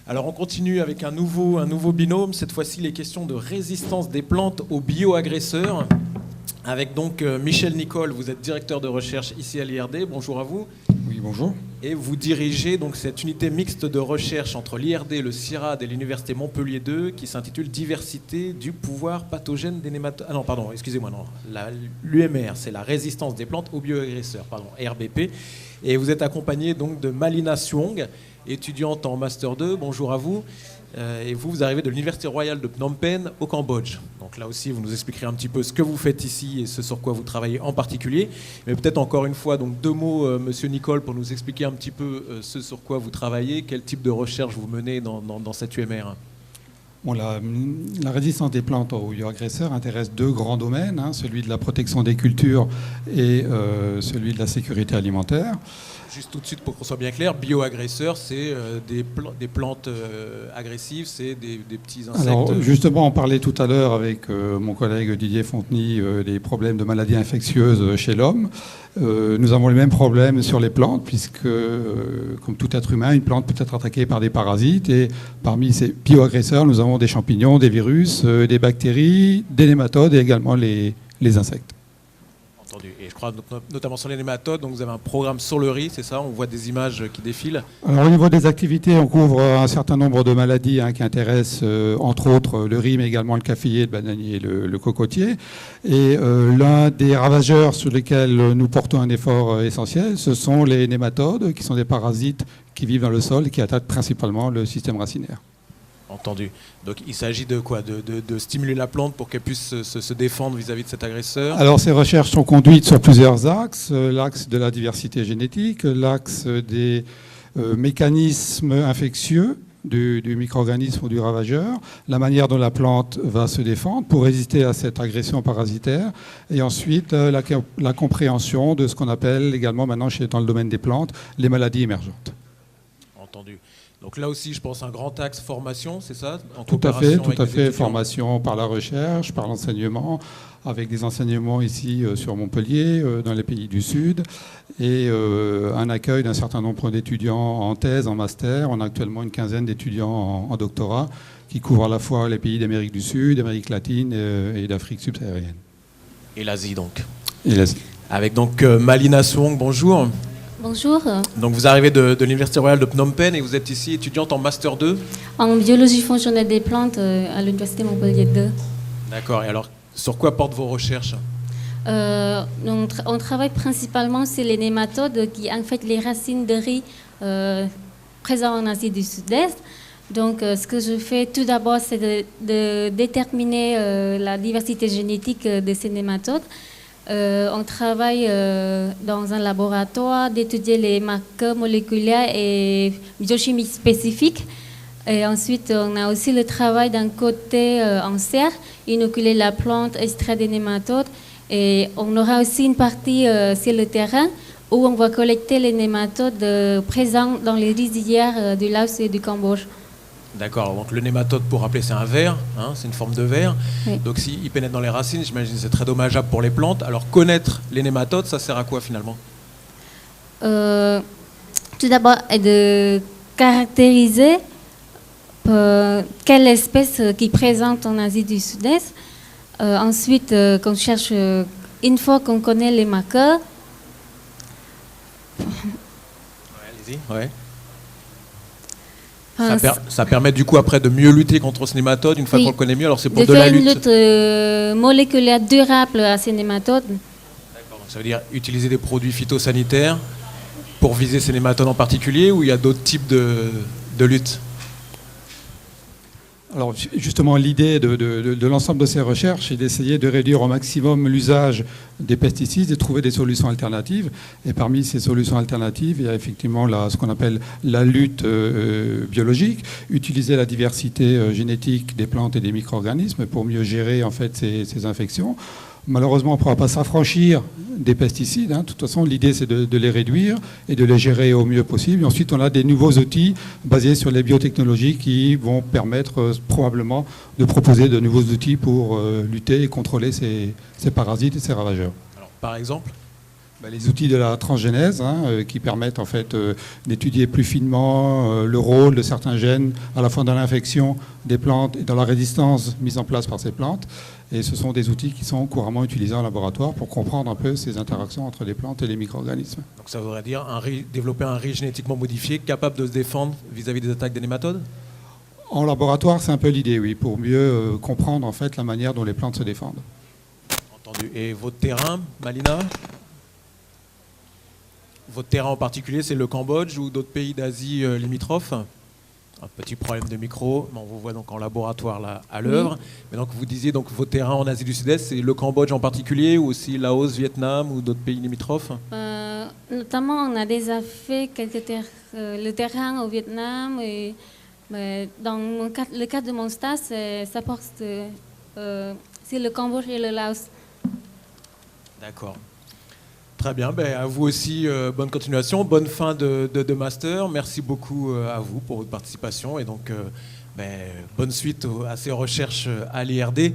Alors on continue avec un nouveau binôme. Cette fois-ci, les questions de résistance des plantes aux bioagresseurs. Avec donc Michel Nicole, vous êtes directeur de recherche ici à l'IRD. Bonjour à vous. Oui, bonjour. Et vous dirigez donc cette unité mixte de recherche entre l'IRD, le CIRAD et l'Université Montpellier 2 qui s'intitule Diversité du pouvoir pathogène des nématodes. Ah non, pardon, excusez-moi, non. L'UMR, c'est la résistance des plantes aux bioagresseurs, pardon, RBP. Et vous êtes accompagné donc de Malina Suong, étudiante en Master 2. Bonjour à vous. Et vous arrivez de l'Université royale de Phnom Penh au Cambodge. Donc là aussi, vous nous expliquerez un petit peu ce que vous faites ici et ce sur quoi vous travaillez en particulier. Mais peut-être encore une fois, donc 2 mots, Monsieur Nicole, pour nous expliquer un petit peu ce sur quoi vous travaillez, quel type de recherche vous menez dans cette UMR. Bon, la résistance des plantes aux bioagresseurs intéresse 2 grands domaines, celui de la protection des cultures et celui de la sécurité alimentaire. Juste tout de suite pour qu'on soit bien clair, bioagresseurs, c'est des plantes agressives, c'est des petits insectes. Alors justement, on parlait tout à l'heure avec mon collègue Didier Fontenay des problèmes de maladies infectieuses chez l'homme. Nous avons les mêmes problèmes sur les plantes, puisque, comme tout être humain, une plante peut être attaquée par des parasites. Et parmi ces bioagresseurs, nous avons des champignons, des virus, des bactéries, des nématodes et également les insectes. Entendu. Et je crois notamment sur les nématodes, donc vous avez un programme sur le riz, c'est ça? On voit des images qui défilent. Alors au niveau des activités, on couvre un certain nombre de maladies qui intéressent entre autres le riz, mais également le caféier, le bananier et le cocotier. Et l'un des ravageurs sur lesquels nous portons un effort essentiel, ce sont les nématodes, qui sont des parasites qui vivent dans le sol et qui attaquent principalement le système racinaire. Entendu. Donc il s'agit de quoi? De stimuler la plante pour qu'elle puisse se défendre vis-à-vis de cet agresseur? Alors ces recherches sont conduites sur plusieurs axes. L'axe de la diversité génétique, l'axe des mécanismes infectieux du micro-organisme ou du ravageur, la manière dont la plante va se défendre pour résister à cette agression parasitaire, et ensuite la compréhension de ce qu'on appelle également maintenant dans le domaine des plantes, les maladies émergentes. Entendu. Donc là aussi, je pense un grand axe formation, c'est ça? Tout à fait. Formation par la recherche, par l'enseignement, avec des enseignements ici sur Montpellier, dans les pays du Sud, et un accueil d'un certain nombre d'étudiants en thèse, en master. On a actuellement une quinzaine d'étudiants en doctorat qui couvrent à la fois les pays d'Amérique du Sud, d'Amérique latine et d'Afrique subsaharienne. Et l'Asie donc. Et l'Asie. Avec donc Malina Suong, bonjour. Bonjour. Donc vous arrivez de l'Université royale de Phnom Penh et vous êtes ici étudiante en Master 2 en biologie fonctionnelle des plantes à l'Université Montpellier 2. D'accord. Et alors, sur quoi portent vos recherches? On travaille principalement sur les nématodes qui infectent les racines de riz présentes en Asie du Sud-Est. Donc ce que je fais tout d'abord, c'est de déterminer la diversité génétique de ces nématodes. On travaille dans un laboratoire d'étudier les marqueurs moléculaires et biochimiques spécifiques. Et ensuite, on a aussi le travail d'un côté en serre, inoculer la plante, extraire des nématodes. Et on aura aussi une partie sur le terrain où on va collecter les nématodes présents dans les rizières du Laos et du Cambodge. D'accord, donc le nématode, pour rappeler, c'est un ver, c'est une forme de ver. Oui. Donc s'il pénètre dans les racines, j'imagine que c'est très dommageable pour les plantes. Alors connaître les nématodes, ça sert à quoi finalement? Tout d'abord, de caractériser quelle espèce qui est présente en Asie du Sud-Est. Ensuite, qu'on cherche, une fois qu'on connaît les marqueurs. Allez-y, ouais. Ça permet du coup après de mieux lutter contre ce nématode une fois qu'on le connaît mieux. Alors c'est pour de la lutte. De faire une lutte moléculaire durable à ces nématodes. D'accord, donc ça veut dire utiliser des produits phytosanitaires pour viser ces nématodes en particulier, ou il y a d'autres types de lutte? Alors justement, l'idée de l'ensemble de ces recherches est d'essayer de réduire au maximum l'usage des pesticides et de trouver des solutions alternatives. Et parmi ces solutions alternatives, il y a effectivement ce qu'on appelle la lutte biologique, utiliser la diversité génétique des plantes et des micro-organismes pour mieux gérer en fait ces infections. Malheureusement, on ne pourra pas s'affranchir des pesticides. De toute façon, l'idée, c'est de les réduire et de les gérer au mieux possible. Et ensuite, on a des nouveaux outils basés sur les biotechnologies qui vont permettre probablement de proposer de nouveaux outils pour lutter et contrôler ces parasites et ces ravageurs. Alors, par exemple? Les outils de la transgénèse qui permettent en fait d'étudier plus finement le rôle de certains gènes à la fois dans l'infection des plantes et dans la résistance mise en place par ces plantes. Et ce sont des outils qui sont couramment utilisés en laboratoire pour comprendre un peu ces interactions entre les plantes et les micro-organismes. Donc ça voudrait dire développer un riz génétiquement modifié capable de se défendre vis-à-vis des attaques des nématodes? En laboratoire, c'est un peu l'idée, oui, pour mieux comprendre en fait la manière dont les plantes se défendent. Entendu. Et votre terrain, Malina? Votre terrain en particulier, c'est le Cambodge ou d'autres pays d'Asie limitrophes? Un petit problème de micro, mais on vous voit donc en laboratoire là, à l'œuvre. Oui. Mais donc vous disiez donc vos terrains en Asie du Sud-Est, c'est le Cambodge en particulier ou aussi Laos, Vietnam ou d'autres pays limitrophes? Notamment, on a déjà fait le terrain au Vietnam. Et, dans le cadre de mon stage, ça porte c'est le Cambodge et le Laos. D'accord. Très bien, à vous aussi, bonne continuation, bonne fin de master. Merci beaucoup à vous pour votre participation et donc bonne suite à ces recherches à l'IRD.